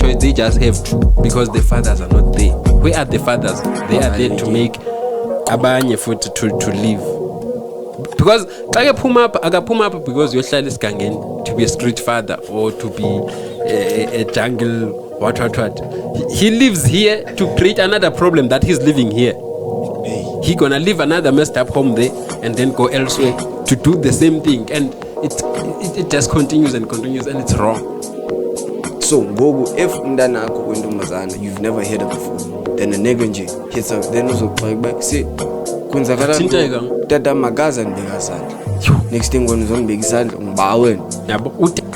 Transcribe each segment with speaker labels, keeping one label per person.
Speaker 1: choice. They just have to, because the fathers are not there. Where are the fathers? They are there to make abanye foot to live. Because akapuma up because you're to be a street father or to be a jungle what. He lives here to create another problem that he's living here. He gonna leave another messed up home there and then go elsewhere to do the same thing, and it just continues and it's wrong.
Speaker 2: So Gogo, if umntana akho kwentombazana you've never heard of before, then a nigga nje hits up, then uzoqhubeka back say kwenzakala tata magaza ndibeka isandla. Next thing when uzongibeka isandla ngiba wena
Speaker 1: yabo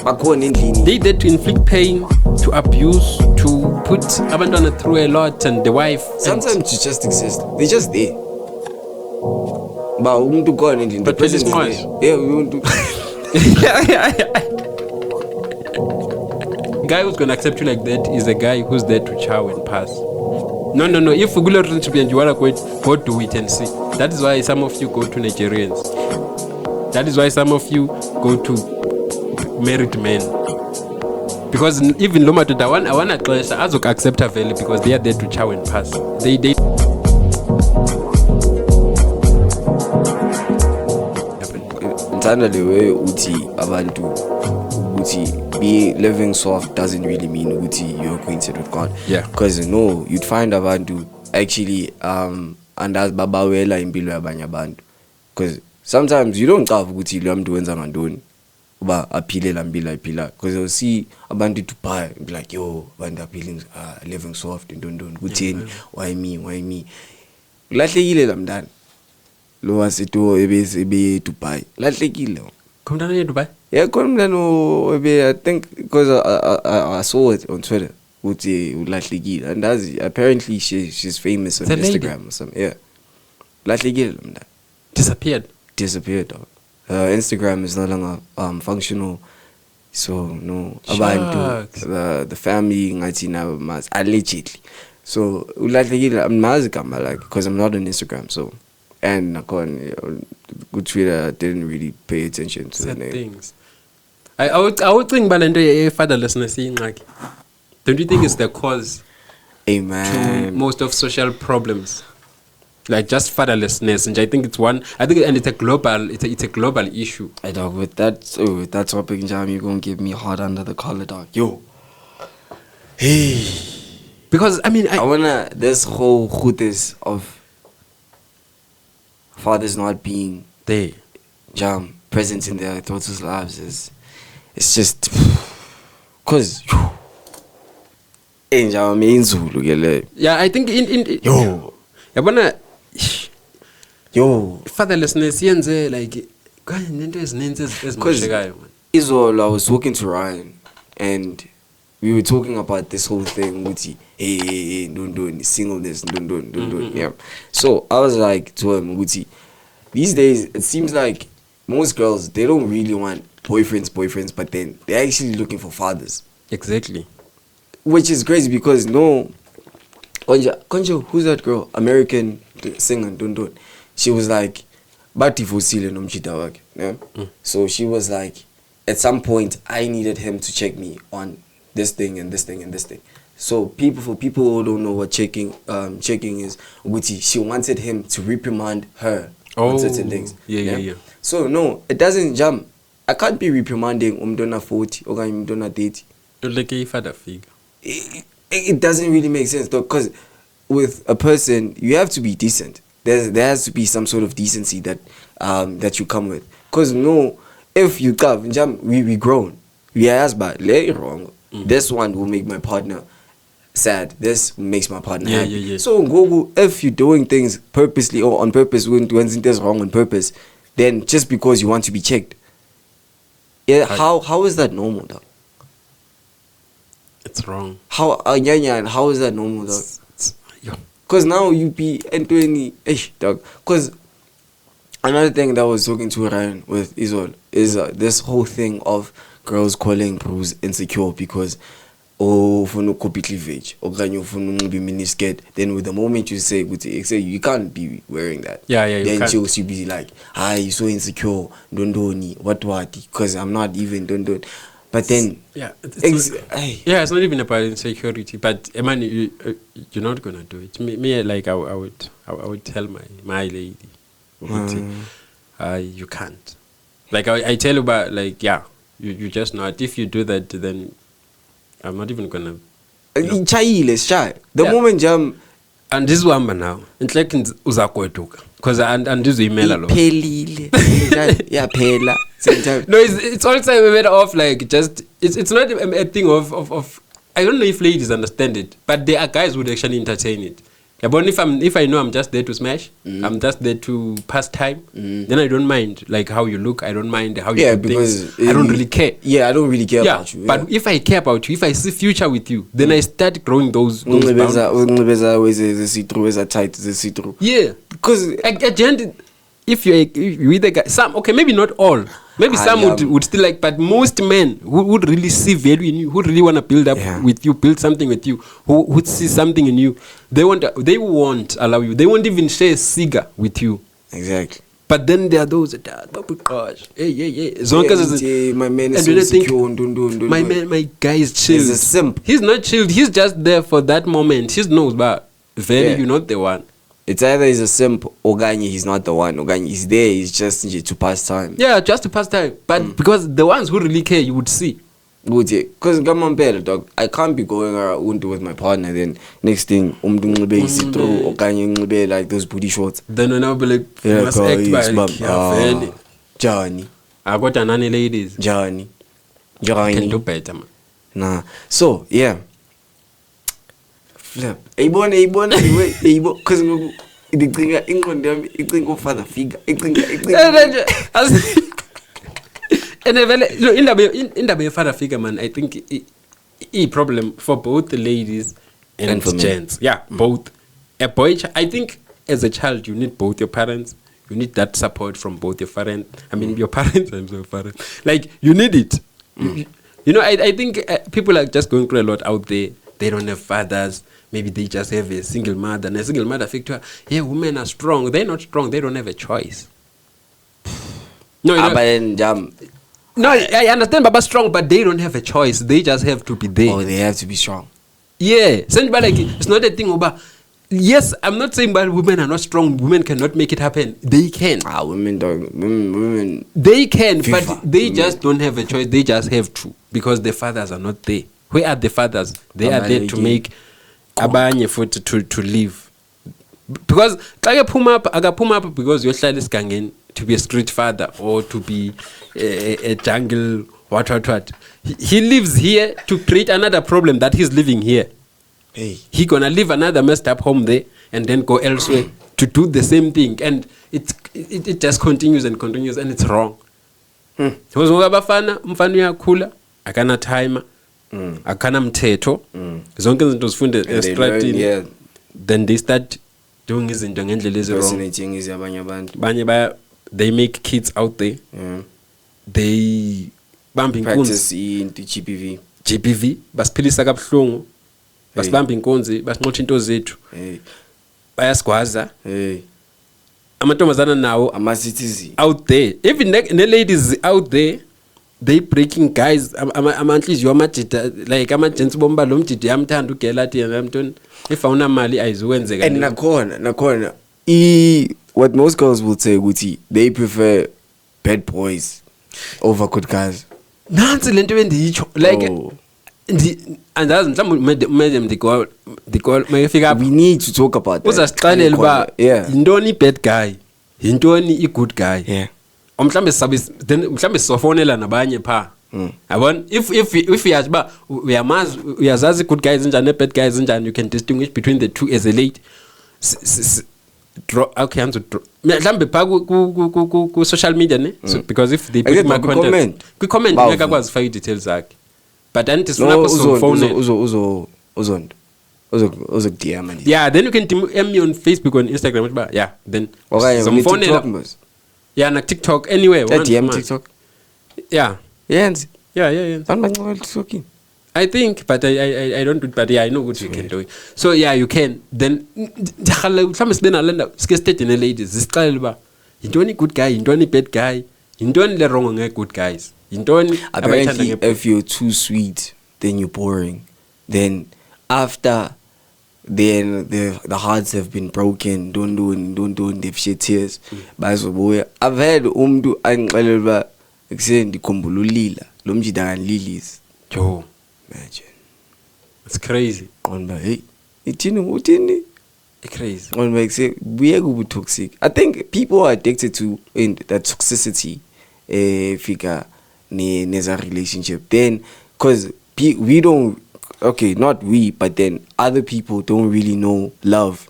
Speaker 2: bakhona endlini.
Speaker 1: They there to inflict pain, to abuse, to put abantwana through a lot, and the wife
Speaker 2: sometimes you just exist, they just there. Ba umuntu khona endlini,
Speaker 1: but this is noise.
Speaker 2: Yeah, umuntu
Speaker 1: guy who's gonna accept you like that is a guy who's there to chow and pass. No. If you go to and you wanna go do it and see. That is why some of you go to Nigerians. That is why some of you go to married men. Because even Loma to Tawan, I wanna clash as accept a value because they are there to chow and pass. They
Speaker 2: Ntanda the way uti abantu uti be living soft doesn't really mean uti you're acquainted with God.
Speaker 1: Yeah.
Speaker 2: Because you'd find abantu actually and as babawela impilo yabanye abantu. Because sometimes you don't have uti lo muntu wenza ngantoni uba aphile la mpilo ayiphila, because you'll see abantu to buy be like yo abantu appealing living soft and kuthini why me lahlekile la mntana lo wasito ebe Dubai lahlekile
Speaker 1: Kumntana ye Dubai.
Speaker 2: Yeah, kumntana ebe I think because I saw it on Twitter uthi ulahlekile, and apparently she's famous on Instagram or something. Yeah, lahlekile la mntana
Speaker 1: Disappeared.
Speaker 2: Instagram is no longer functional, so no abantu the family ngathi now mas allegedly. So ulahlekile amazi gama like, because I'm not on Instagram, so and good Twitter I didn't really pay attention to the name.
Speaker 1: Things. I would think balento fatherlessness ingxaki. Don't you think it's the cause to most of social problems? Like just fatherlessness, and I think it's one. And it's a global issue.
Speaker 2: Hey dog, with that topic, Jam, you gonna give me hard under the collar, dog. Yo, hey,
Speaker 1: because I mean,
Speaker 2: I wanna this whole goodness of fathers not being
Speaker 1: there,
Speaker 2: Jam, present in their daughters' lives it's just cause.
Speaker 1: Yeah, I think in
Speaker 2: yo. Yo,
Speaker 1: fatherlessness yenze like because
Speaker 2: I was talking to Ryan and we were talking about this whole thing with hey, don't singleness, don't. Yeah. So I was like to him, Guti, these days it seems like most girls, they don't really want boyfriends, but then they're actually looking for fathers.
Speaker 1: Exactly.
Speaker 2: Which is crazy because Konjo, who's that girl? American singer, don't. She was like, Bati Fusile nomchita wake. Yeah? So she was like, at some point, I needed him to check me on this thing and this thing and this thing. So for people who don't know what checking is, Guti, she wanted him to reprimand her on certain things.
Speaker 1: Yeah.
Speaker 2: So no, it doesn't jump. I can't be reprimanding umdona 40 or umdona 30.
Speaker 1: Don't like a father figure.
Speaker 2: It doesn't really make sense though, because with a person you have to be decent. There has to be some sort of decency that you come with. Because if you come, we grown, we are bad, wrong. This one will make my partner sad. This makes my partner happy.
Speaker 1: Yeah.
Speaker 2: So Google, if you're doing things purposely or on purpose, when things wrong on purpose, then just because you want to be checked, how is that normal though?
Speaker 1: It's wrong.
Speaker 2: How is that normal though? Because now you be entering dog. Because another thing that I was talking to Ryan with Izol is this whole thing of girls calling bros insecure because ufuna copy cleavage okanye ufuna unxibe miniskirt. Then with the moment you say you can't be wearing that.
Speaker 1: Yeah.
Speaker 2: Then she'll be like, you're so insecure. Don't what? Because I'm not even don't. But then,
Speaker 1: it's not even about insecurity. But man, you're not gonna do it. Me like I would tell my lady, you can't. Like I tell you about like you just not. If you do that, then I'm not even gonna.
Speaker 2: The moment jam.
Speaker 1: And this one now, it's like uzakwetuka, because and this email alone.
Speaker 2: Yeah, pela.
Speaker 1: No, it's also a matter of like just it's not a thing of I don't know if ladies understand it, but there are guys who would actually entertain it. Yeah, but if I know I'm just there to smash, I'm just there to pass time, then I don't mind like how you look. I don't mind how you do things. I don't really care.
Speaker 2: Yeah, I don't really care about you.
Speaker 1: But if I care about you, if I see future with you, then I start growing those boundaries. Yeah, because at the end, if you're with a guy, maybe not all. Maybe some would still like, but most men who would really see value in you, who really want to build up with you, build something with you, who would see something in you, they won't allow you. They won't even share a cigar with you.
Speaker 2: Exactly.
Speaker 1: But then there are those that gosh,
Speaker 2: my man is so secure.
Speaker 1: My guy is chilled.
Speaker 2: He's a simp.
Speaker 1: He's not chilled. He's just there for that moment. He knows, but you're not the one.
Speaker 2: It's either he's a simp or he's not the one. He's there, he's just to pass time.
Speaker 1: Yeah, just to pass time. But because the ones who really care, you would see.
Speaker 2: Because dog, I can't be going around with my partner, then next thing, like those booty shorts.
Speaker 1: Then when I'll be like, you must act like,
Speaker 2: Johnny.
Speaker 1: I got a nanny ladies.
Speaker 2: Johnny.
Speaker 1: Can do better, man.
Speaker 2: Nah. So, yeah. Flip. Because the father figure.
Speaker 1: And in the father figure, man, I think a problem for both the ladies and the gents. Yeah, both. A boy, I think as a child, you need both your parents. You need that support from both your parents. I mean, your parents and your parents. Like, you need it. You know, I think people are just going through a lot out there. They don't have fathers. Maybe they just have a single mother. And a single mother think to her, yeah, women are strong. They're not strong. They don't have a choice. No, no, I understand Baba strong, but they don't have a choice. They just have to be there.
Speaker 2: Oh, they have to be strong.
Speaker 1: Yeah. Like, it's not a thing about... Yes, I'm not saying that women are not strong. Women cannot make it happen. They can.
Speaker 2: Women don't. Women.
Speaker 1: They can, but they just don't have a choice. They just have to. Because the fathers are not there. Where are the fathers? They are there to make abanye foot to live. Because agapuma up because you're ganging to be a street father or to be a jungle what. He lives here to create another problem that he's living here.
Speaker 2: Hey.
Speaker 1: He gonna leave another messed up home there and then go elsewhere to do the same thing, and it just continues and it's wrong. Because mfana uyakhula akana timer akana mthetho zonke izinto zifunde estratini, then they start doing izinto ngendlela ezirong. They make kids out there. They bumping
Speaker 2: practice into
Speaker 1: GPV basiphilisa kabuhlungu, basibamba inkonzi, basinqotha into zethu, bayasigwaza. Amantombazana nawo
Speaker 2: ama-citizens
Speaker 1: out there, even the ladies out there, they breaking guys amanhliziyo amajida, like amagents bomba lo mjidi yamthanda ugela athi yamntoni if awuna mali ayizukwenzeka.
Speaker 2: And nakhona what most girls will say ukuthi they prefer bad boys over good guys.
Speaker 1: Nansi lento bendiyitsho like andazi mhlawumbe mayefika
Speaker 2: we need to talk about that.
Speaker 1: Uzasixelela uba yintoni i-bad guy, yintoni i-good guy.
Speaker 2: Yeah.
Speaker 1: Mhlawumbe sizofonela nabanye pha. Yabona if uyazi uba uyazazi good guys njani ne-bad guys njani, you can distinguish between the two as a lady. Okay, mhlawumbe pha ku social media ne, so because if they put my content comment ngeke faka i-details zakhe, but anti sinapho sizofone
Speaker 2: uzokudm.
Speaker 1: Yeah, then you can DM me on Facebook, on Instagram, yeah, then
Speaker 2: phone.
Speaker 1: Yeah, na TikTok, anywhere.
Speaker 2: DM TikTok.
Speaker 1: Yeah.
Speaker 2: Yeah.
Speaker 1: I think, but I don't do it, but yeah, I know what you can do. So yeah, you can. Then mhlawumbe sibena lenda ske state ne ladies zisixelela uba yintoni good guy, yintoni bad guy, Intoni le wrong nge-good guys? Intoni
Speaker 2: apparently if you're too sweet, then you're boring. Then after then the hearts have been broken, don't do they've shed tears. Bazobuya. I've had umntu angixelela uba ekuseni ndikhumbula ulila lo mjida kanlilisi.
Speaker 1: Yo,
Speaker 2: Imagine.
Speaker 1: it's crazy.
Speaker 2: Qonba hey uthini
Speaker 1: It's crazy.
Speaker 2: qonba ekuse buye kubu toxic. I think people are addicted to in that toxicity figure neza relationship. Then cause we don't, okay, not we, but then other people don't really know love.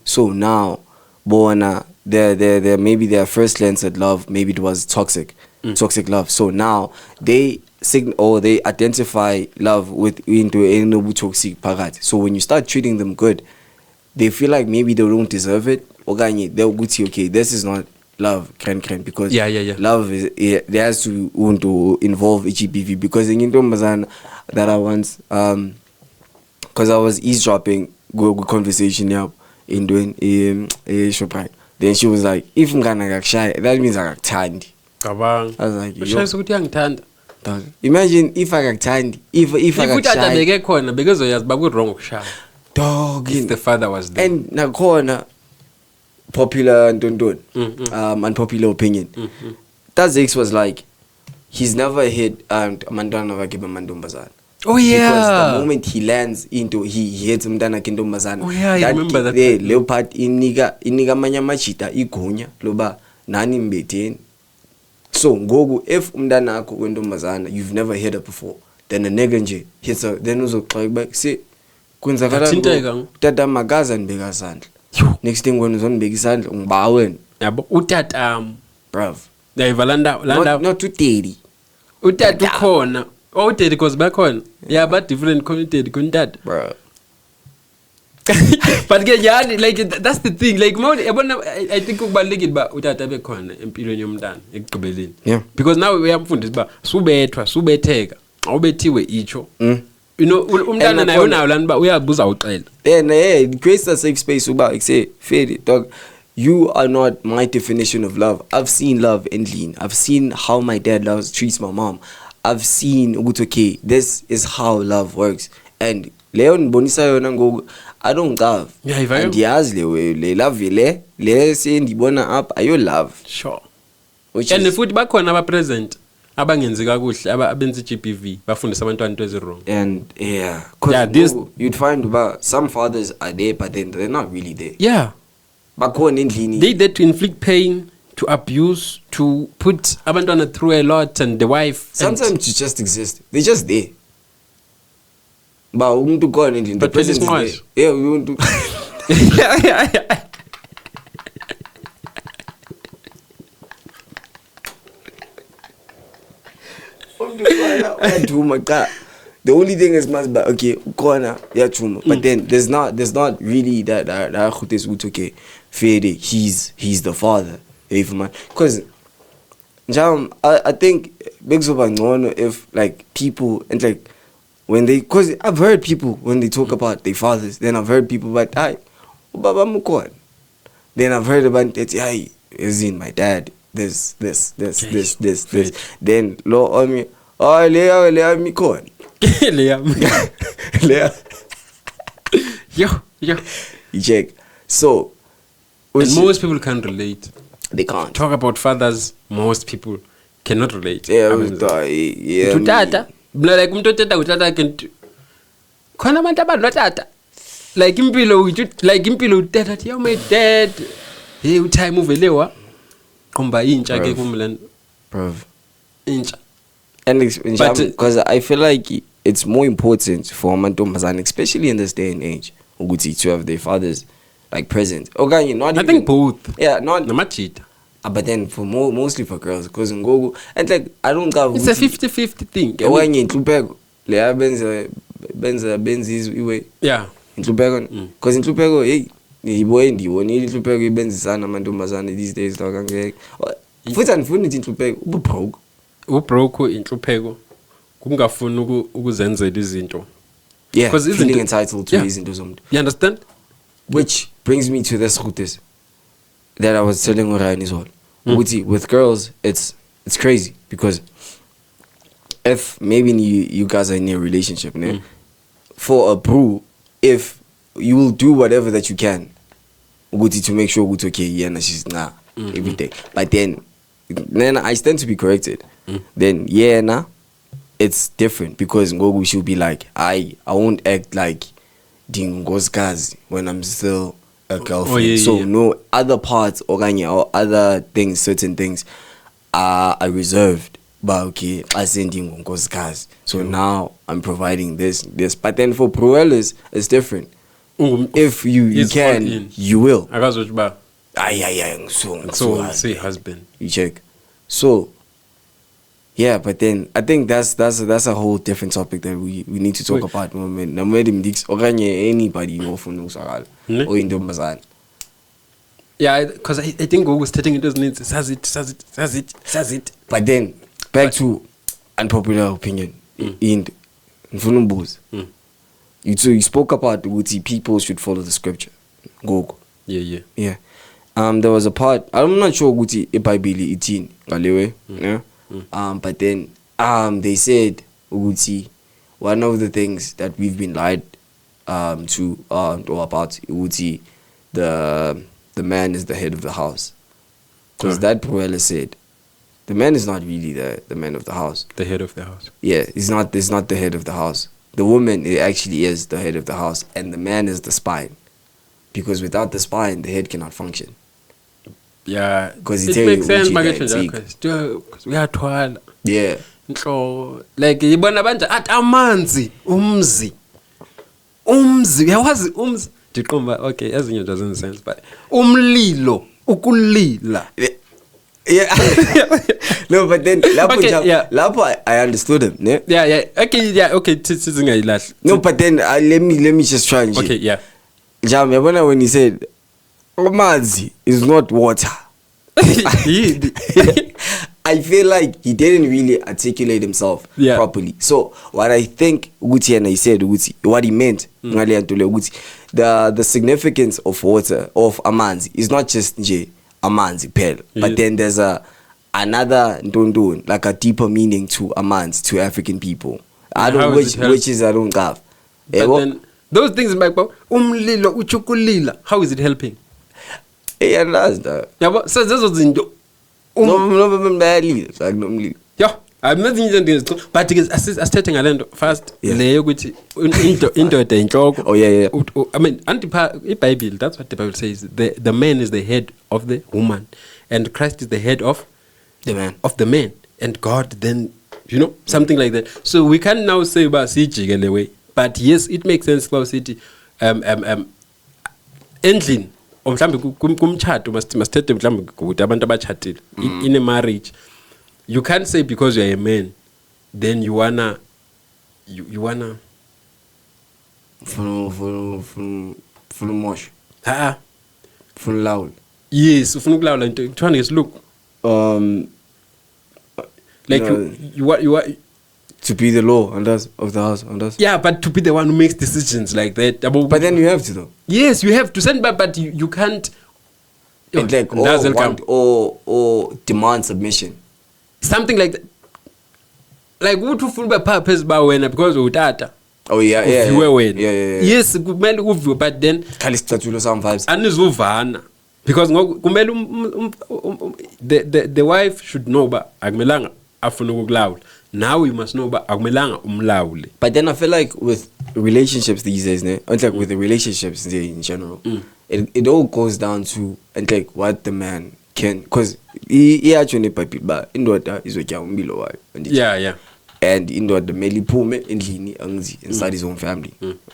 Speaker 2: So now, bona, they're maybe their first glance at love, maybe it was toxic love. So now they they identify love with into a toxic parat. So when you start treating them good, they feel like maybe they don't deserve it. Oganye, they'll go to okay, this is not love, because love is there has to want to involve HBV. Because in Mazan that I once because I was eavesdropping good conversation in doing Shoprite. Then she was like, if I'm gonna get shy, that means I got tandy. I was like, yo. Imagine if I got tandy, if I got shy.
Speaker 1: Because wrong
Speaker 2: dog,
Speaker 1: if the father was there.
Speaker 2: And nakona popular and unpopular opinion. Tazix was like, he's never hit Mandana Vakiba Mandumbazan.
Speaker 1: Oh yeah.
Speaker 2: Because the moment he lands into he hits Mdana Kindumbazan.
Speaker 1: Oh yeah, I remember that.
Speaker 2: The leopard iniga manya machita igunya loba nani mbeten. So ngogu if Mdana ako Kindumbazan, you've never hit her before. Then a nigga hits her, then uzo back say Kunzakala tata magaza nbeka sandla. Next thing when uzon beki sandla ungibaweni.
Speaker 1: Yabo utata
Speaker 2: bruv.
Speaker 1: Yayiva landa
Speaker 2: not too dirty.
Speaker 1: Utata ukhona. Oh utata cause bakhona. Yeah, but different content kuntata.
Speaker 2: Bruv.
Speaker 1: But yeah, like that's the thing. Like I think ukubalekile ba utata bekhona empilweni yomntana ekugqibeleni.
Speaker 2: Yeah.
Speaker 1: Because now uyamfundisa ba subetheka. Awubethiwe icho. You know, umntana naye unayo lana ba uyabuza uxela.
Speaker 2: Then it creates a safe space uba say fair dog. You are not my definition of love. I've seen love in lean. I've seen how my dad treats my mom. I've seen okay, this is how love works. And Leon Bonisa Yonango, I don't love.
Speaker 1: Yeah, if I
Speaker 2: and yes, le love le say ndibona up ayo love.
Speaker 1: Sure.
Speaker 2: Which
Speaker 1: and
Speaker 2: is,
Speaker 1: the food bakhona aba present abangenzi kakuhle abenza GBV bafundisa abantwana into ezirong.
Speaker 2: And yeah, cuz you'd find about some fathers are there but then they're not really there.
Speaker 1: Yeah. They there to inflict pain, to abuse, to put abantwana through a lot, and the wife.
Speaker 2: Sometimes you just exist. They're just there. But we want to go on in the presence is there. Yeah, we want to. The only thing is must be okay, corner, yeah, true. But then there's not really that okay, Fede, he's the father. Because I think big if like people and like when they, because I've heard people when they talk about their fathers, then I've heard people about Baba Mukon. Then I've heard about that, is in my dad, this. Then law on me, Leah me con.
Speaker 1: Leah. Yo.
Speaker 2: You check. So
Speaker 1: and most people can't relate.
Speaker 2: They can't.
Speaker 1: Talk about fathers, most people cannot relate.
Speaker 2: Yeah.
Speaker 1: Tata. Like utata can khona abantu abadlotata. Like impilo utata yo my dad. Hey utime uvelewa. Komba intsha ke kumlana.
Speaker 2: Bro.
Speaker 1: Intsha.
Speaker 2: And because I feel like it's more important for amantombazane, especially in this day and age, to have their fathers like present. Okay, not
Speaker 1: I think both.
Speaker 2: Yeah, not
Speaker 1: namachita.
Speaker 2: But then for mostly for girls, because in Gogo and like I don't have.
Speaker 1: It's a 50-50 thing.
Speaker 2: When in Tlupego, Lea Benz is way.
Speaker 1: Yeah.
Speaker 2: In Tlupego, because in Tlupego, hey, the boy in the one in Tlupego Benz sana amantombazane these days dog and foot and food in Tlupego, broke.
Speaker 1: Ubroke inhlupheko kungafuni ukuzenzela izinto.
Speaker 2: Yeah, feeling entitled to izinto zomuntu.
Speaker 1: You understand?
Speaker 2: Which brings me to this that I was telling Orion as well. With girls, it's it's crazy because if maybe you guys are in a relationship, for a bro, if you will do whatever that you can to make sure it's okay, yeah, she's every day. But then I stand to be corrected. Then it's different because Ngogu should be like, I won't act like Dingo's when I'm still a girlfriend. No other parts or other things, certain things are reserved. But okay, I send Dingo's cars. So now I'm providing this. But then for Proellas, it's different. If you can, you will.
Speaker 1: I got what about.
Speaker 2: So
Speaker 1: say husband.
Speaker 2: You check. So yeah, but then I think that's a whole different topic that we need to talk about. Anybody often knows or in the
Speaker 1: yeah, because I think Gogo stating it doesn't need says it.
Speaker 2: But then back to unpopular opinion in Mfunumbos. You spoke about what people should follow the scripture. Gogo. Yeah. There was a part, I'm not sure what the Bible 18 Galewe. Yeah. But then they said one of the things that we've been lied to or about the man is the head of the house. Because that Proella said the man is not really the man of the house.
Speaker 1: The head of the house.
Speaker 2: Yeah, he's not the head of the house. The woman actually is the head of the house, and the man is the spine. Because without the spine, the head cannot function.
Speaker 1: Yeah,
Speaker 2: because
Speaker 1: it makes sense. Because we are twala.
Speaker 2: Yeah.
Speaker 1: So like yibona banje at amanzi umzi yawazi umzi ndiqomba okay ezinye doesn't sense but umlilo ukulila.
Speaker 2: Yeah. No, but then Lapo I understood him.
Speaker 1: Yeah. Okay,
Speaker 2: no, but then let me just try and
Speaker 1: okay, yeah.
Speaker 2: Jam, when he said Omazi is not water. I feel like he didn't really articulate himself properly. So what I think he said, what he meant, the significance of water, of amanzi, is not just amanzi pel, but then there's another ndondon, like a deeper meaning to amanzi, to African people. I don't which is I don't have.
Speaker 1: But then those things like umlilo uchukulila, how is it helping?
Speaker 2: Yeah, that's that.
Speaker 1: Yeah, but so this was in yeah, I'm not thinking but it's stating a land first. Oh
Speaker 2: yeah.
Speaker 1: I mean, Bible, that's what the Bible says. The man is the head of the woman, and Christ is the head of the man, and God then, something like that. So we can now say about CG way, but yes, it makes sense. Cloud City, endlin. Mhlambe kumchato mastete mhlambe ukuthi abantu abachathile in a marriage you can't say because you are a man then you wanna
Speaker 2: full mosh full loud.
Speaker 1: Yes, ufuna ukulawula into kuthiwa is look like you are
Speaker 2: to be the law of the house on us.
Speaker 1: Yeah, but to be the one who makes decisions like that.
Speaker 2: But then you have to though.
Speaker 1: Yes, you have to send back, but you can't.
Speaker 2: Or demand submission.
Speaker 1: Something like that. Like who to full by purpose by when because of data.
Speaker 2: Oh yeah.
Speaker 1: Yes, but then
Speaker 2: some vibes.
Speaker 1: Anizuvana. Because the wife should know but akumelanga afuna ukukulawula. Now you must know about akumelanga umlawuli.
Speaker 2: But then I feel like with relationships these days, like with the relationships in general, it all goes down to like what the man can, because he actually but indoda is umbilo.
Speaker 1: Yeah.
Speaker 2: And indoda melipume endlini inside his own family,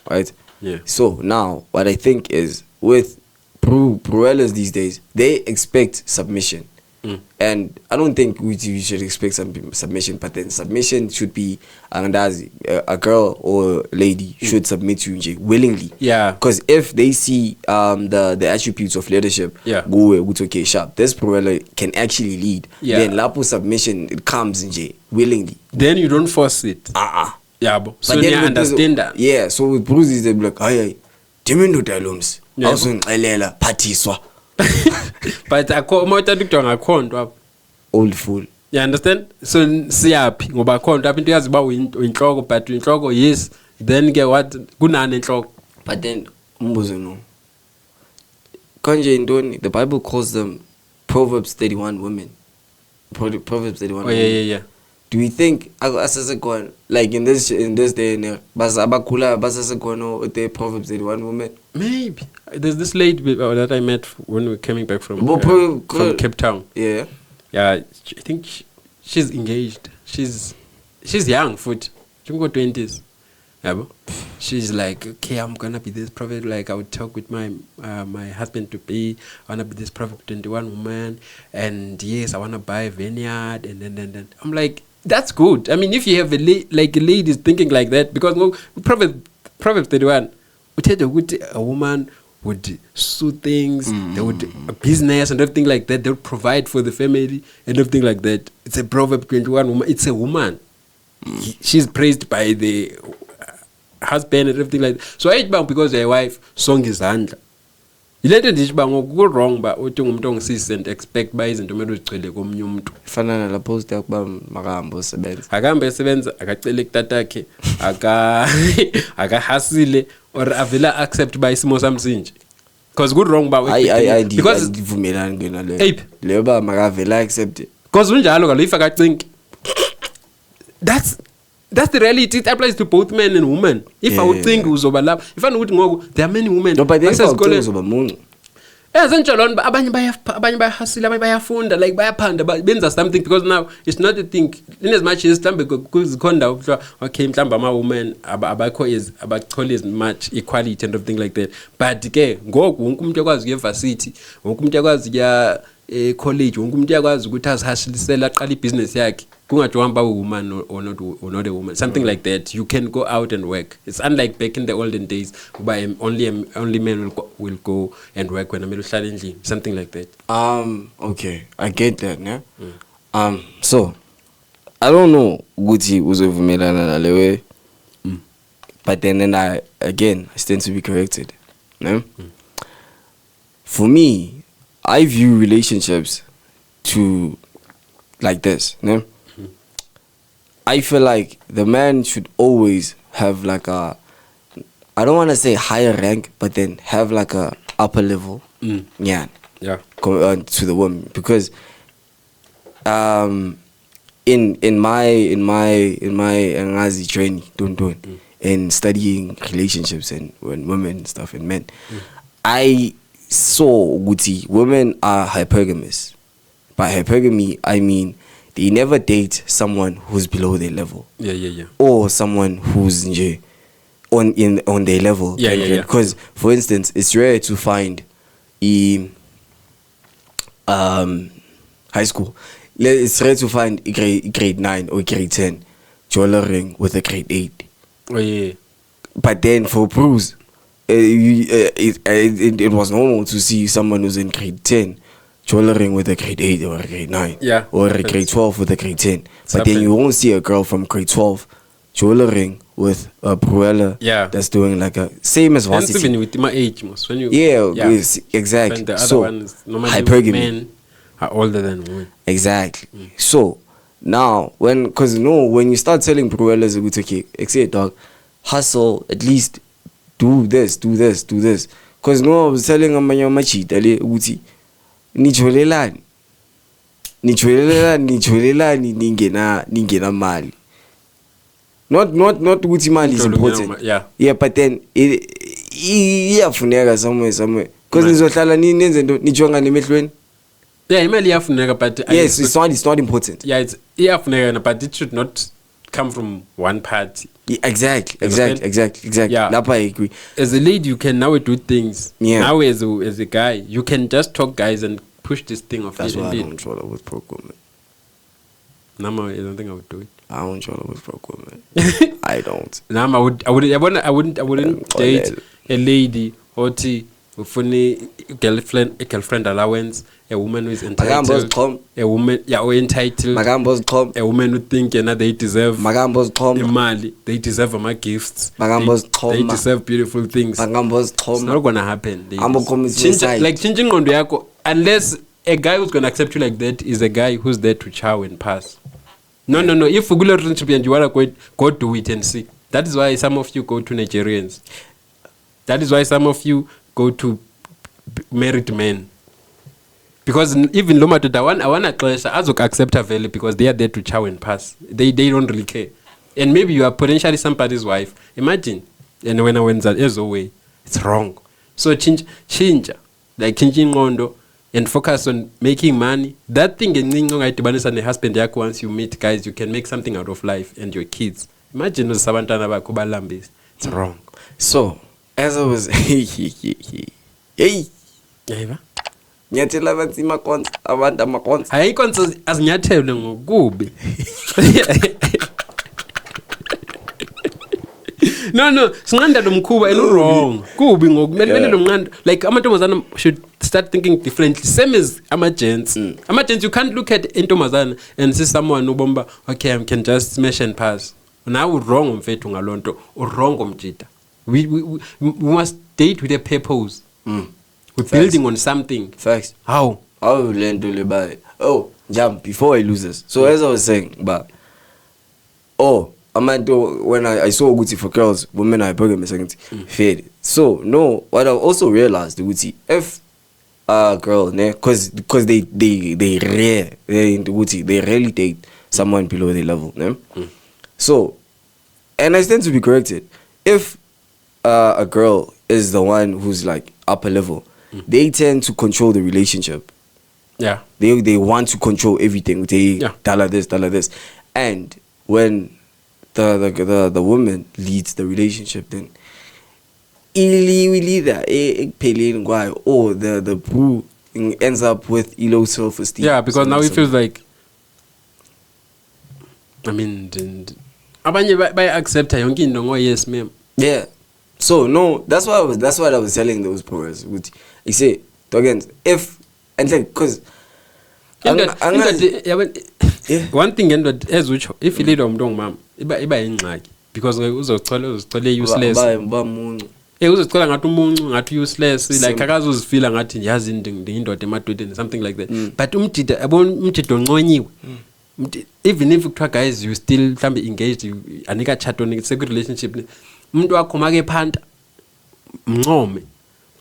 Speaker 2: right?
Speaker 1: Yeah.
Speaker 2: So now what I think is with Proellas these days, they expect submission. And I don't think we should expect some submission, but then submission should be a girl or a lady should submit to you willingly.
Speaker 1: Yeah.
Speaker 2: Because if they see the attributes of leadership, go okay, sharp. This Proella can actually lead.
Speaker 1: Yeah.
Speaker 2: Then lapo submission it comes willingly.
Speaker 1: Then you don't force it. Yeah, so you understand that.
Speaker 2: Yeah. So with Bruce they be like, hey, Dimindo Dalums. Also Patiswa.
Speaker 1: But old fool. You understand? So siyaphi ngoba khona lapho into yazi ba uyinhloko but inhloko yes then ke what kunani inhloko.
Speaker 2: But then umbuzo no. Konje indoni, the Bible calls them Proverbs 31 women. Proverbs 31 women.
Speaker 1: Yeah.
Speaker 2: Do we think like in this day and age, the Proverbs 31 women?
Speaker 1: Maybe there's this lady that I met when we were coming back from Cape Town.
Speaker 2: Yeah.
Speaker 1: I think she's engaged. She's young, foot. She's got 20s. Yeah, she's like, okay, I'm gonna be this prophet. Like I would talk with my husband to be. I wanna be this prophet 21 woman, and yes, I wanna buy a vineyard, and then I'm like, that's good. I mean, if you have a lady is thinking like that, because Proverbs 31, we tell a woman would sue things, they would a business and everything like that. They would provide for the family and everything like that. It's a Proverbs 21 woman. It's a woman. She's praised by the husband and everything like that. So because your wife song is handler. You let it go wrong, but uthi ngumuntu ongisisi and expect by izinto kumele uzicele komunye umuntu.
Speaker 2: Fana nala post yakuba makahambe usebenza.
Speaker 1: Akahambe esebenza akacele kutatakhe akahasile or avela accept by isimo samsinje. Because good wrong ba
Speaker 2: because vumelana ngena le. Leyo ba makavela accept.
Speaker 1: Because unjalo kalo if akacinki. That's the reality. It applies to both men and women. If I would think uzoba lapha, if I would ngoku there are many women.
Speaker 2: No, but then uzoba mungu.
Speaker 1: Zenjalo abanye bayahasila abanye bayafunda like bayaphanda benza something because now it's not a thing in as much as mhlambe kuzikhonda ukuthiwa okay mhlamba ama women abakho abathole as much equality and everything like that but ke ngoku wonke umuntu yakwazi ukuya varsity wonke umuntu yakwazi ukuya college wonke umuntu yakwazi ukuthi azihasilisela aqala ibusiness yakhe kungajohamba woman or not a woman something like that. You can go out and work. It's unlike back in the olden days where only men will go and work when I'm something like that.
Speaker 2: Okay, I get that, yeah. So I don't know Gucci uzovumelana nalewe but then I stand to be corrected. No? For me, I view relationships to like this, no? I feel like the man should always have like I don't want to say higher rank, but then have like a upper level. Yeah. To the woman because in my Ngazi training, in studying relationships and when women and stuff and men, I saw women are hypergamous. By hypergamy, I mean they never date someone who's below their level.
Speaker 1: Yeah.
Speaker 2: Or someone who's on their level.
Speaker 1: Yeah.
Speaker 2: Because, for instance, it's rare to find in high school. It's rare to find a grade 9 or grade 10 jollering with a grade 8.
Speaker 1: Oh yeah.
Speaker 2: But then for Bruce, it was normal to see someone who's in grade 10 jollering with a grade 8 or a grade 9.
Speaker 1: Yeah.
Speaker 2: Or a grade 12 with a grade 10. But then you won't see a girl from grade 12 jollering with a Bruella that's doing like a same as varsity.
Speaker 1: And even with my age, most when you
Speaker 2: exactly.
Speaker 1: The other
Speaker 2: so
Speaker 1: ones,
Speaker 2: hypergamy.
Speaker 1: Men are older than women.
Speaker 2: Exactly. So now when you start telling Bruellas okay, except dog, hustle, at least do this. Because I was telling amanya machi tell uti nijolelani ningena mali. Not ukuthi mali is important. Yeah, but then iyafuneka somewhere. Because nizohlala nenze into nijonga nemehlweni.
Speaker 1: Yeah, imali iyafuneka but
Speaker 2: yes, it's not important.
Speaker 1: Yeah, it's iyafuneka but it should not come from one party.
Speaker 2: Yeah, exactly. Yeah. Lapha I agree.
Speaker 1: As a lady, you can now do things.
Speaker 2: Yeah.
Speaker 1: Now as a guy, you can just talk guys and push this thing off.
Speaker 2: That's why I don't trouble with broke women.
Speaker 1: Nama, I don't think I would do it.
Speaker 2: I don't trouble with broke women. I don't.
Speaker 1: Nama, I wouldn't date a lady or ufuni girlfriend allowance, a woman who is entitled, a woman entitled, a woman who think they deserve money, they deserve my gifts, they deserve beautiful things. It's not gonna happen. Like changing on yako unless a guy who's gonna accept you like that is a guy who's there to chow and pass. No. If you go to relationship and you wanna go do it and see. That is why some of you go to Nigerians. That is why some of you go to married men. Because even Loma to I wanna accept a value because they are there to chow and pass. They don't really care. And maybe you are potentially somebody's wife. Imagine. And when I went that is way, it's wrong. So change, like changing ngondo and focus on making money. That thing and a husband once you meet guys, you can make something out of life and your kids. Imagine it's wrong.
Speaker 2: So as I was hey. Nyathela bathi makonza abantu amakonza
Speaker 1: ayikonza azinyathele ngokubi. No, sinqanda lo mkhuba and wrong. Kubi ngokumele lo mnqanda. Like amantombazana should start thinking differently. Same as ama-gents. Ama-gents, you can't look at intombazana and see someone ubomba, okay, I can just smash and pass. Now wrong umfethu ngalonto, wrong umjita. We must date with a purpose. We're building on something.
Speaker 2: Facts.
Speaker 1: How
Speaker 2: learn to live by it. Oh, jump before I lose this. So as I was saying, but when I saw Gucci for girls, women I program second fade. So no, what I also realized Gucci if girl, because they rarely date someone below their level, ne? So, and I stand to be corrected. If a girl is the one who's like upper level, they tend to control the relationship.
Speaker 1: Yeah.
Speaker 2: They want to control everything. They tell her this. And when the woman leads the relationship, then the boo ends up with low self-esteem.
Speaker 1: Yeah, because now it feels like, I mean, abanye by accept yonke into ngo yes ma'am.
Speaker 2: Yeah. So no, that's what I was telling those boys. You say, again, if and like because one thing as which if you lead umntong mama iba ingxaki because uzocela useless. Uzocela ngathi umuncu ngathi useless like akazozifila ngathi yazi indindoda emadodeni something like that. But umjida yabona umjida onconyiwe. Even if guys you still mhlambe engaged, anika chat on it's a good relationship, umuntu wakho make phanta mncome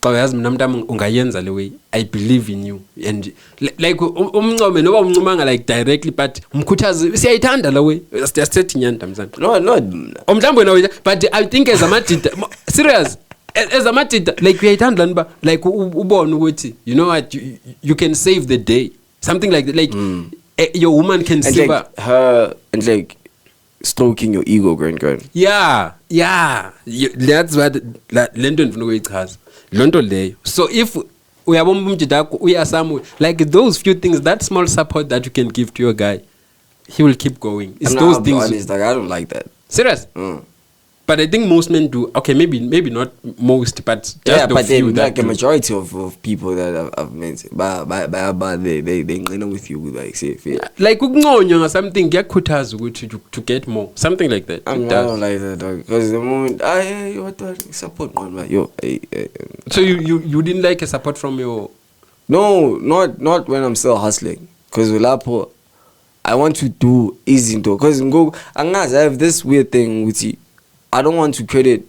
Speaker 2: xa uyazi mina mntami ungayenza le way, I believe in you, and like umncome noba umncumanga like directly but umkhuthaze siyayithanda la way siyasethi nyanda mzana no mhlambe wena, but I think as amadida serious as amadida like uyayithanda lani ba like ubone ukuthi you know what you can save the day, something like that, like your woman can save like her and like stroking your ego, grand.
Speaker 1: Yeah. That's what London has. London there. So if we are somewhere like those few things, that small support that you can give to your guy, he will keep going. It's those things.
Speaker 2: Honest, like I don't like that.
Speaker 1: Serious. But I think most men do. Okay, maybe not most, but just the few.
Speaker 2: Like a majority of people that I've met, but they with you like say
Speaker 1: like or something. Get to get more, something like that.
Speaker 2: I don't like that because the moment what support man, yo.
Speaker 1: So you didn't like a support from your?
Speaker 2: No, not when I'm still hustling. Because I want to do easy into because I have this weird thing with you. I don't want to credit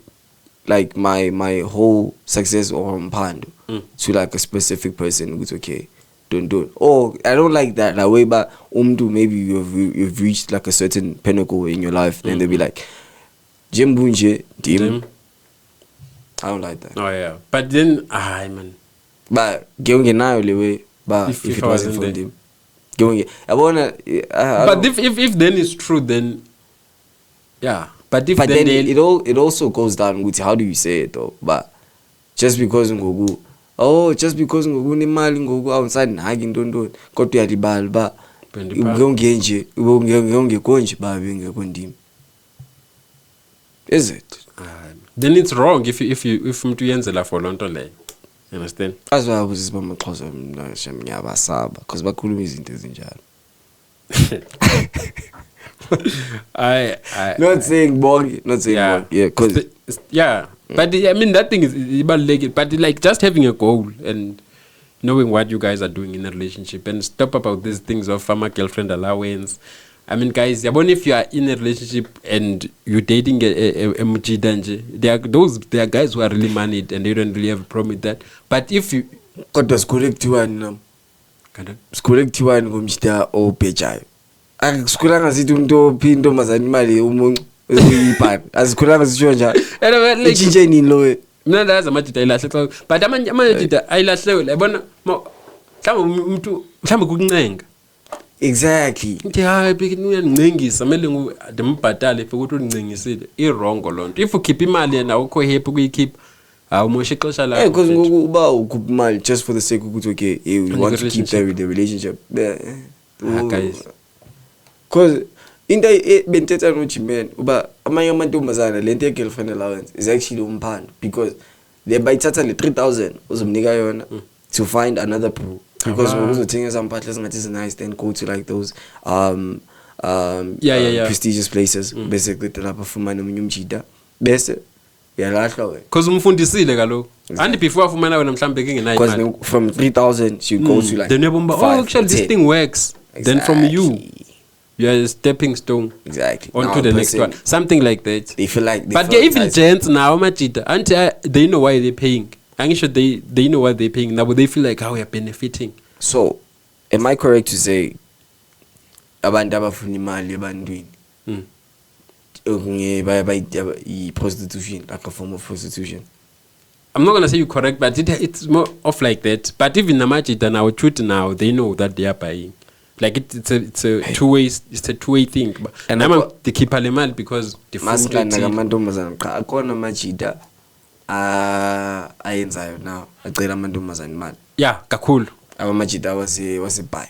Speaker 2: like my whole success or mpando to like a specific person who's okay. Don't do it. Oh, I don't like that way, but maybe you've reached like a certain pinnacle in your life, then they'll be like Jim Bunje, Dim. I don't like that.
Speaker 1: Oh yeah. But then man.
Speaker 2: But if it wasn't for them.
Speaker 1: But if then it's true, then yeah. But then
Speaker 2: it also goes down with how do you say it though. But just because ngoku nimali ngoku outside nagi ntonto kodwa uyalibala ba ungenje babe ngekho ndimi. Is it?
Speaker 1: Then it's wrong if umuntu uyenzela for lonto leyo. You understand?
Speaker 2: As well as bamaXhosa ngiyabasaba because bakhuluma izinto ezinjalo.
Speaker 1: I
Speaker 2: not saying bong,
Speaker 1: yeah,
Speaker 2: because
Speaker 1: but I mean that thing is about like, but like just having a goal and knowing what you guys are doing in a relationship and stop about these things of girlfriend allowance. I mean, guys, if you are in a relationship and you're dating a mujida, there are guys who are really moneyed and they don't really have a problem with that. But if you
Speaker 2: sikolekuthiwani ngomjida obhejayo akusikhulanga sithi umuntu ophi intombazana imali uyipani asikhulanga sisho njalo itshintshe nini lo
Speaker 1: mina ndazi amajida ayilahle but amajida ayilahlewe yabona mhlawumbe umuntu mhlawumbe kukuncenga
Speaker 2: exactly
Speaker 1: ngithi hayi uyancengisa kumele ndimbhatale futhi uncingisile irongo lonto if ukhipha imali yena awukho happy kuyikhipha awumoshe ixesha lakho
Speaker 2: because ngoku uba ukhupha imali just for the sake ukuthi okay we want to keep there with the relationship
Speaker 1: guys
Speaker 2: because into benthetha noJimene uba amanye amantombazana lento ye-girlfriend allowance is actually umphando because they bayithatha le 3,000 uzomnika yona to find another bro because uzothenga sampahla ezingathi nice then go to like those prestigious places bese kude lapha fumana umunye umjida bese yalahlwa wena
Speaker 1: because umfundisile kaloku and before afumana wena mhlambe kengenayo imali
Speaker 2: because from 3,000 she go to like
Speaker 1: then yabomba actually this thing works then from you are a stepping stone
Speaker 2: exactly
Speaker 1: onto the next one something like that
Speaker 2: they feel like
Speaker 1: but even gents now majida and they know why they're paying I'm sure they know what they're paying now but they feel like how we are benefiting.
Speaker 2: So am I correct to say abantu abafuna imali ebantwini prostitution like a form of prostitution?
Speaker 1: I'm not gonna say you're correct, but it's more of like that. But even Namajida now, truth now, they know that they are buying. Like it's a two-way thing. And I'm the keep alimal because the food.
Speaker 2: Akona majida ayenzayo now. Acela amantombazana imali.
Speaker 1: Yeah, kakhulu.
Speaker 2: Amajida was buy.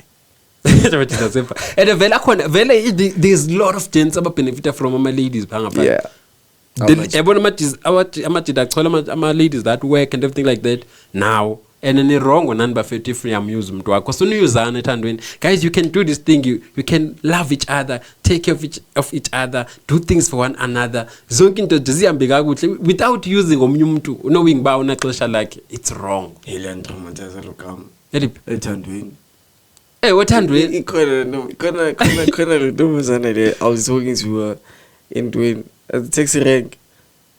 Speaker 1: And there's a lot of gents about benefit from my ladies.
Speaker 2: Yeah.
Speaker 1: Everyone my ladies that work and everything like that now. And any wrong or none but free amusement to because guys, you can do this thing, you can love each other, take care of each other, do things for one another. Without using knowing like it's wrong. Hey, what hand we?
Speaker 2: I was talking to her in doing at the taxi rank.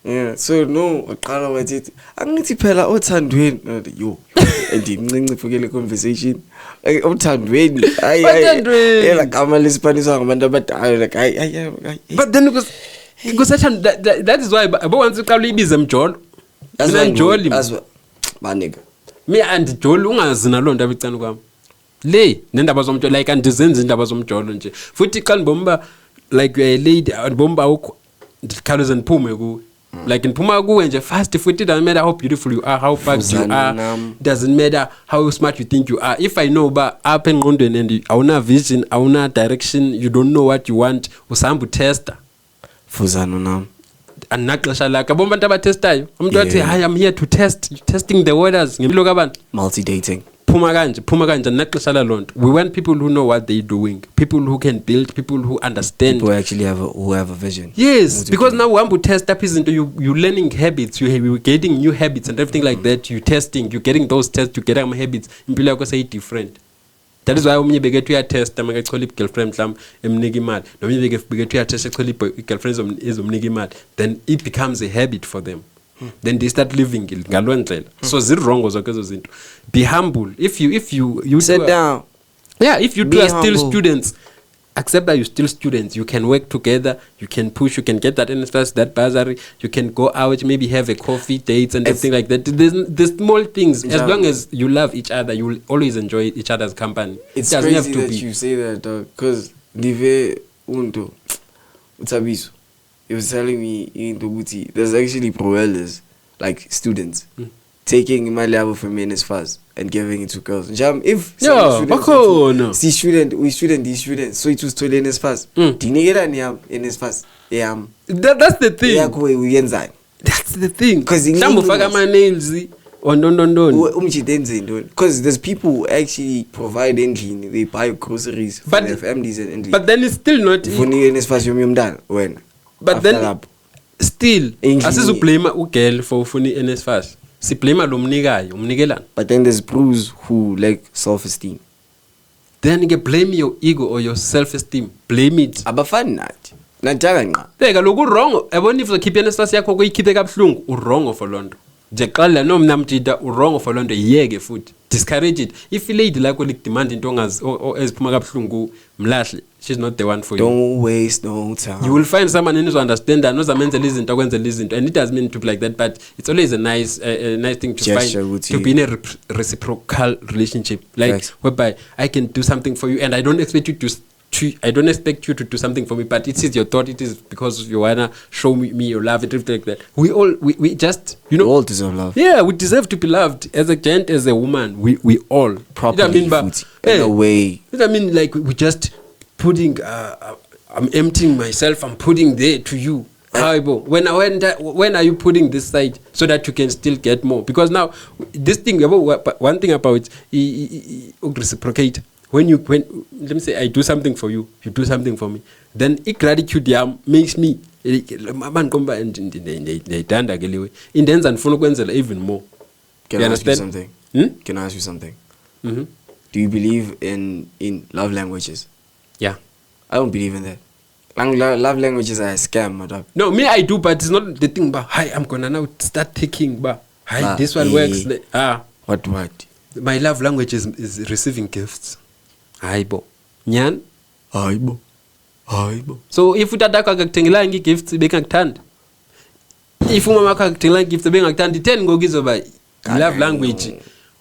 Speaker 2: Yeah, so no, I was it. I'm going to tell her what hand we you. I didn't forget the conversation. What hand we? Like I'm a Spanish song, but I like
Speaker 1: But then because that is why I want to call you Umjolo.
Speaker 2: That's Umjolo. That's what my nigga.
Speaker 1: Me and Joel ungazina lonto abicana kwami. Le nendaba zomjolo like andizenzi indaba zomjolo nje. Futhi xa ngibomba like you are a lady ngibomba ukho ndikhaloze niphume ku. Like ngiphuma kuwe nje fast futhi doesn't matter how beautiful you are, how fast you are. Doesn't matter how smart you think you are. If I know ba up engqondweni and awuna vision, awuna direction, you don't know what you want, usahamba tester.
Speaker 2: Fuzana nami.
Speaker 1: Anaxesha lakhe bomba abantu abatestayo umuntu wathi hi I'm here to testing the waters ngempilo kabantu
Speaker 2: multi dating
Speaker 1: phuma kanje naxesha la lonto. We want people who know what they're doing, people who can build, people who understand,
Speaker 2: people actually have a vision.
Speaker 1: Yes, because now we test up into you learning habits, you're getting new habits and everything like that. You testing, you're getting those tests, you get habits impilo yakho say different. That is why umnye beke to test amakachola girlfriend mhlam emnika imali nomnye beke to test echola girlfriends ezomnika imali, then it becomes a habit for them. Then they start living ngalo ndlela. So zirongo zonke ezo zinto. Be humble. If you
Speaker 2: sit down.
Speaker 1: Yeah, if you two are still students, accept that you're still students. You can work together, you can push, you can get that NSFAS, that bursary, you can go out, maybe have a coffee dates and everything like that. There's small things. As long as you love each other, you will always enjoy each other's company.
Speaker 2: It's crazy that you say that, because Live Unto Utabiso, he was telling me in Tobuti, there's actually proellers, like students, taking my level from NSFAS and giving it to girls. If students, so it was to NSFAS. NSFAS.
Speaker 1: That's the thing. That's the thing.
Speaker 2: Because there's people who actually provide engine, they buy groceries for their families and
Speaker 1: but then it's still not
Speaker 2: when
Speaker 1: but then still as you blame a girl for funny NSFAS siblame lo mnikayo umnikelana.
Speaker 2: But then there's bros who lack self-esteem.
Speaker 1: Then you blame your ego or your self-esteem. Blame it.
Speaker 2: Abafani nathi. Nataka nqa.
Speaker 1: Teka lokhu wrong. Ebona if uzokhipha NSFAS yakho kuyikhiphe kabuhlungu, wrong for London. Nje qala no mna mtida wrong for London yeke futhi. Discourage it. If a lady lakho likudemand into eziphuma kabuhlungu mlahle, she's not the one for you.
Speaker 2: Don't waste no time.
Speaker 1: You will find someone who understand and knows amenzela izinto akwenzela izinto, and it doesn't mean to be like that, but it's always a nice thing to
Speaker 2: gesture
Speaker 1: find, to be in a reciprocal relationship, like
Speaker 2: Thanks.
Speaker 1: whereby I can do something for you and I don't expect you to do something for me, but it is your thought, it is because you wanna show me your love, and everything like that. We just,
Speaker 2: We all deserve love.
Speaker 1: yeah, we deserve to be loved as a gent, as a woman. We all
Speaker 2: Properly, in a way.
Speaker 1: I mean, like we just putting. I'm emptying myself. I'm putting there to you. When are you putting this side so that you can still get more? Because now this thing. One thing about reciprocate. When let me say I do something for you, you do something for me. Then gratitude makes me. Intense and even more.
Speaker 2: Can I ask you something? Can I ask you something?
Speaker 1: Mm-hmm.
Speaker 2: Do you believe in love languages?
Speaker 1: Yeah.
Speaker 2: I don't believe in that. Love languages are a scam, madam.
Speaker 1: No, me I do, but it's not the thing. But hi, I'm gonna now start taking. But hi, this one works.
Speaker 2: What?
Speaker 1: My love language is receiving gifts. Hi, bo. Nyan.
Speaker 2: Hi, bo.
Speaker 1: So if utadaka kakuthengelanga gifts bekakuthanda. If umama kakuthengelanga gifts bengakuthanda, 10 ngogizo ba love language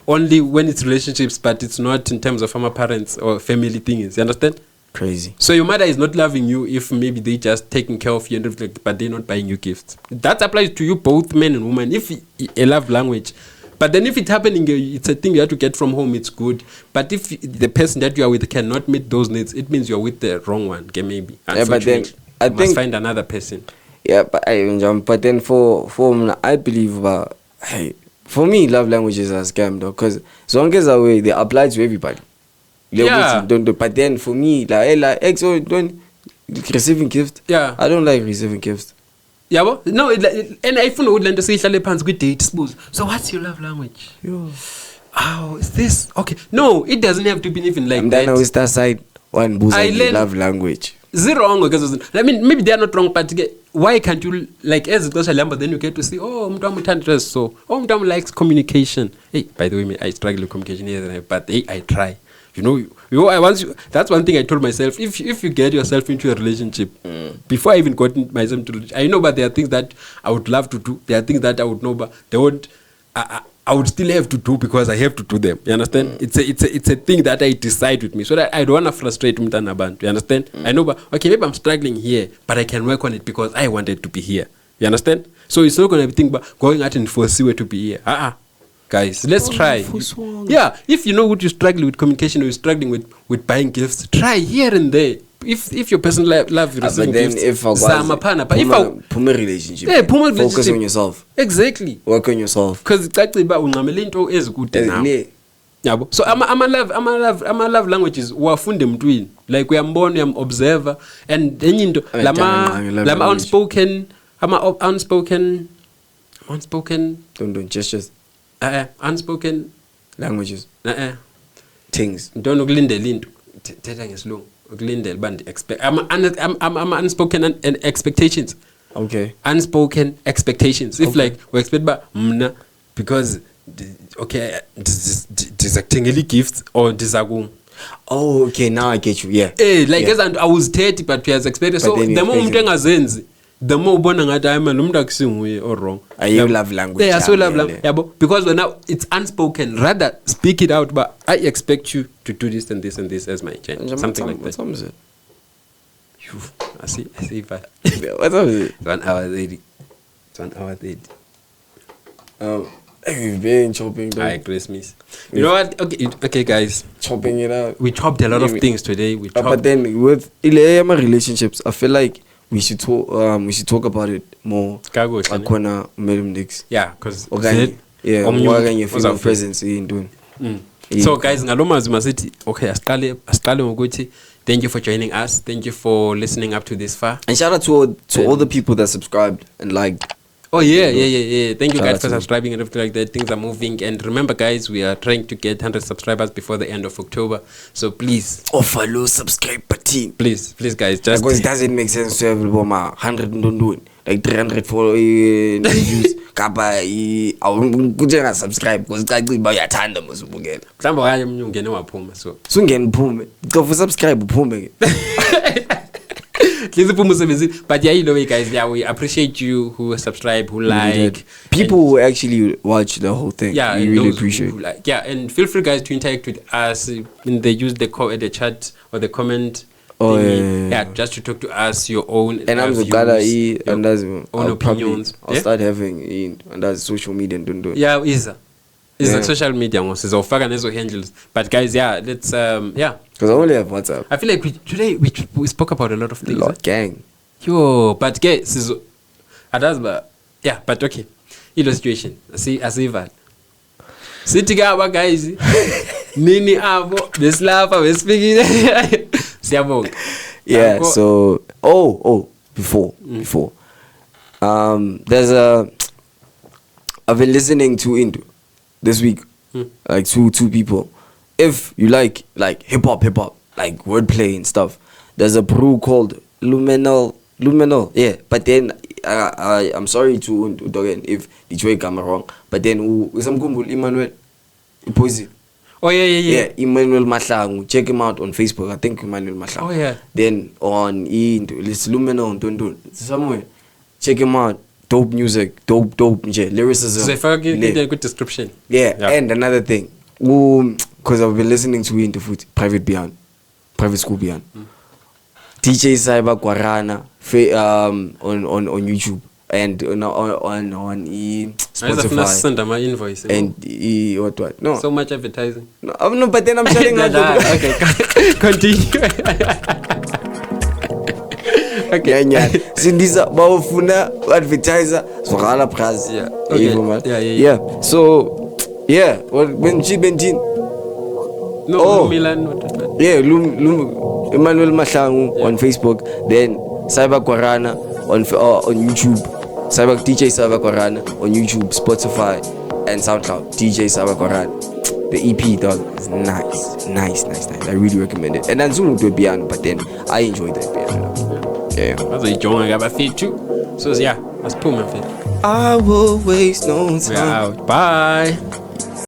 Speaker 1: only when it's relationships, but it's not in terms of our parents or family things. You understand?
Speaker 2: Crazy.
Speaker 1: So your mother is not loving you if maybe they just taking care of you and everything, but they're not buying you gifts. That applies to you both, men and women. If a love language. But then if it's happening, it's a thing you have to get from home, it's good. But if the person that you are with cannot meet those needs, it means you're with the wrong one, okay, maybe.
Speaker 2: Yeah, but then I
Speaker 1: must find another person.
Speaker 2: Yeah, but then for I believe for me love languages are scam though, because as long as they apply to everybody.
Speaker 1: Yeah.
Speaker 2: But then for me, like don't receiving gifts.
Speaker 1: Yeah.
Speaker 2: I don't like receiving gifts.
Speaker 1: Yeah, well, no, and I feel would to say good date. So what's your love language? Oh, is this okay? No, it doesn't have to be even like
Speaker 2: and
Speaker 1: that.
Speaker 2: Then I will start side one love language.
Speaker 1: Zero wrong because I mean maybe they are not wrong, but why can't you like as a social number then you get to see Mthambeka likes communication. Hey, by the way, I struggle with communication here, but hey, I try. That's one thing I told myself. If you get yourself into a relationship, before I even got myself into relationship, I know, but there are things that I would love to do. There are things that I would know, but they won't. I would still have to do because I have to do them. You understand? It's a thing that I decide with me, so that I don't want to frustrate Mthambeka. You understand? I know, but okay, maybe I'm struggling here, but I can work on it because I wanted to be here. You understand? So it's not going to be thing about going out and force you to be here. Guys, let's try. Yeah, if you know what you're struggling with communication or you're struggling with buying gifts, try here and there. If your person love receiving
Speaker 2: then
Speaker 1: gifts,
Speaker 2: if a relationship, focus on yourself.
Speaker 1: Exactly.
Speaker 2: Work on yourself.
Speaker 1: Because it's actually about ungamelinto is good now. Yabo. So ama love languages wafunde mtwini. Like we are born, we are observer, and then into lama unspoken
Speaker 2: don't gestures.
Speaker 1: Unspoken
Speaker 2: languages. Things.
Speaker 1: Don't ukulindela into. Thetha ngesilungu. Ukulindela bandi expect. I'm unspoken expectations.
Speaker 2: Okay.
Speaker 1: Unspoken expectations. If like we expect ba mna because okay dizakuthengela gifts or dizaku.
Speaker 2: Oh, okay, now I get you. Yeah.
Speaker 1: As I was 30 but we has expected. So the more umuntu engazenzi, the more ubona ngathi hayi man lo muntu akusinguye or wrong.
Speaker 2: You love language.
Speaker 1: Yeah, so love language. Yeah, because now it's unspoken. Rather speak it out, but I expect you to do this and this and this as my change. Something like that.
Speaker 2: What time is it?
Speaker 1: I see if I
Speaker 2: what time is it?
Speaker 1: 1 hour 30. It's 1 hour 30.
Speaker 2: We've been chopping down.
Speaker 1: Christmas. You know what? Okay, guys.
Speaker 2: Chopping it out.
Speaker 1: We chopped a lot of things today.
Speaker 2: But then with relationships, I feel like we should talk about it more. Akona Mthambeka.
Speaker 1: Yeah, because
Speaker 2: female presence in doing.
Speaker 1: So guys, ngalomazi masithi okay, asiqale ngokuthi thank you for joining us. Thank you for listening up to this far.
Speaker 2: And shout out to all the people that subscribed and liked
Speaker 1: Oh yeah. Thank you
Speaker 2: Shout
Speaker 1: guys
Speaker 2: out
Speaker 1: for
Speaker 2: to you.
Speaker 1: subscribing and everything like that. Things are moving. And remember, guys, we are trying to get 100 subscribers before the end of October. So please,
Speaker 2: Follow, subscribe button.
Speaker 1: please, guys, just
Speaker 2: Because it doesn't make sense to have 100 don't do it. Like 300 for views. Kapa kujenga subscribe because kaciba uyathanda musubukela.
Speaker 1: mhlawumbe okanye omunye ungene waphuma so
Speaker 2: Sungena uphume. Cofa subscribe uphume ke.
Speaker 1: please uphume usebenzile. But yeah, you know, guys, yeah, we appreciate you who subscribe, who like.
Speaker 2: People who actually watch the whole thing.
Speaker 1: Yeah,
Speaker 2: we
Speaker 1: and
Speaker 2: really
Speaker 1: those
Speaker 2: appreciate.
Speaker 1: who like, yeah, and feel free, guys, to interact with us when they use the chat or the comment.
Speaker 2: Oh,
Speaker 1: thingy.
Speaker 2: yeah.
Speaker 1: Just to talk to us your own
Speaker 2: And I'm
Speaker 1: views,
Speaker 2: the and that's
Speaker 1: own
Speaker 2: I'll
Speaker 1: opinions.
Speaker 2: I'll start having and that's social media and don't do it.
Speaker 1: Yeah, is
Speaker 2: Yeah.
Speaker 1: like social media most is offer and handles. But guys, yeah, let's yeah.
Speaker 2: Because I only have WhatsApp.
Speaker 1: I feel like today we spoke about a lot of things.
Speaker 2: Lot gang.
Speaker 1: Yo, but guys, is yeah, but okay. Ilo situation. See that. Sitting up, guys. Nini abo, beslava, bespeaking. Siyabonga.
Speaker 2: Yeah, so before there's I've been listening to into this week like two people. If you like hip hop like wordplay and stuff, there's a brew called Luminal, yeah. But then I'm sorry to again if Detroit come wrong, but then usamkhumbula Emmanuel Iposi.
Speaker 1: Oh yeah.
Speaker 2: Emmanuel Mahlangu. Check him out on Facebook. I think Emmanuel Mahlangu.
Speaker 1: Oh yeah.
Speaker 2: Then on it's Luminal Dundun. Somewhere. Check him out. Dope music. Dope lyricism.
Speaker 1: So if I give you a good description.
Speaker 2: Yeah. And another thing. Because I've been listening to into food private school beyond. DJ Cyber Guarana on YouTube. And on Spotify.
Speaker 1: Send my invoice.
Speaker 2: And what? No.
Speaker 1: So much advertising.
Speaker 2: No, but then I'm shutting out.
Speaker 1: Okay, continue. Okay.
Speaker 2: Sindiza bawufuna advertiser zwakala price.
Speaker 1: Yeah. Okay. Yeah.
Speaker 2: So yeah, when she bentin.
Speaker 1: No, Milan.
Speaker 2: Yeah, Emmanuel Mahlangu on Facebook, then Cyber Guarana on YouTube. DJ Cyber Guarana on YouTube, Spotify, and SoundCloud. DJ Cyber Guarana. The EP dog is nice. I really recommend it. And then soon to piano, but then I enjoyed that piano. Yeah.
Speaker 1: That's a young I got my feet too. So yeah, let's pull my feet.
Speaker 2: I will waste no time.
Speaker 1: We're out. Bye.